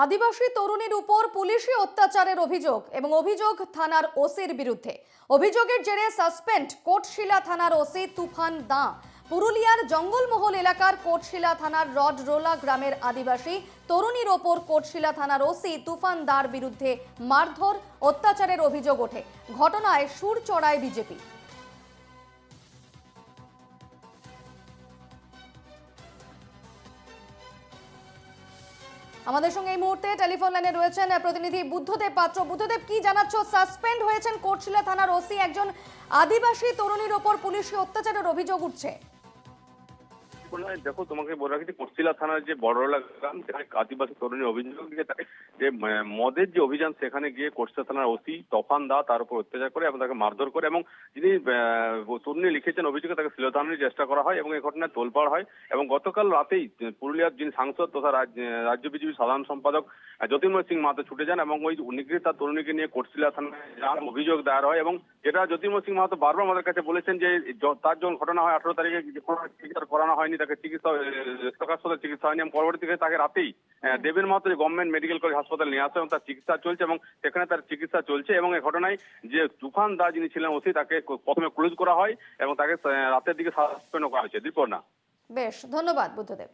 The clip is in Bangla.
আদিবাসী তরুণীর উপর পুলিশি অত্যাচারের অভিযোগ এবং অভিযোগ থানার ওসির বিরুদ্ধে। অভিযোগের জেরে সাসপেন্ড কোটশিলা থানার ওসি তুফান দাঁ। পুরুলিয়ার জঙ্গলমহল এলাকার কোটশিলা থানার রডরোলা গ্রামের আদিবাসী তরুণীর ওপর কোটশিলা থানার ওসি তুফান দাঁর বিরুদ্ধে মারধর অত্যাচারের অভিযোগ ওঠে। ঘটনায় সুর চড়ায় বিজেপি। আমাদের সঙ্গে এই মুহূর্তে টেলিফোন লাইনে রয়েছেন প্রতিনিধি বুদ্ধদেব পাত্র। বুদ্ধদেব, কি জানাচ্ছ? সাসপেন্ড হয়েছেন কোটশিলা থানার ওসি, একজন আদিবাসী তরুণীর ওপর পুলিশি অত্যাচারের অভিযোগ উঠছে। দেখো, তোমাকে বলে রাখি যে কোটশিলা থানার যে বড়লা গ্রাম, সেখানে আদিবাসী তরুণীর অভিযোগ দিয়ে থাকে যে মদের যে অভিযান, সেখানে গিয়ে কোটশিলা থানার ওসি তুফান দা তার উপর অত্যাচার করে এবং তাকে মারধর করে, এবং যিনি তরুণী লিখেছেন অভিযোগে তাকে শ্লীলতাহানির চেষ্টা করা হয় এবং এই ঘটনায় তোলপাড় হয়। এবং গতকাল রাতেই পুরুলিয়ার যিনি সাংসদ তথা রাজ্য বিজেপি সাধারণ সম্পাদক জ্যোতির্ময় সিং মাহাতো ছুটে যান এবং ওই নিগৃহীতা তরুণীকে নিয়ে কোটশিলা থানায় যান, অভিযোগ দায়ের হয়। এবং যেটা জ্যোতির্ময় সিং মাহাতো বারবার আমাদের কাছে বলেছেন যে তার যখন ঘটনা হয় 18 তারিখে চিকিৎসা করানো হয়নি, তাকে চিকিৎসা চিকিৎসা হয়নি, এবং পরবর্তীতে তাকে রাতেই দেবেন মাহাতো গভর্নমেন্ট মেডিকেল কলেজ হাসপাতালে নিয়ে আসে এবং তার চিকিৎসা চলছে এবং সেখানে তার চিকিৎসা চলছে। এবং এই ঘটনায় যে তুফান দা যিনি ছিলেন ওসি, তাকে প্রথমে ক্লোজ করা হয় এবং তাকে রাতের দিকে সাসপেন্ড করা হয়েছে। দীপর্ণা। বেশ, ধন্যবাদ বুদ্ধদেব।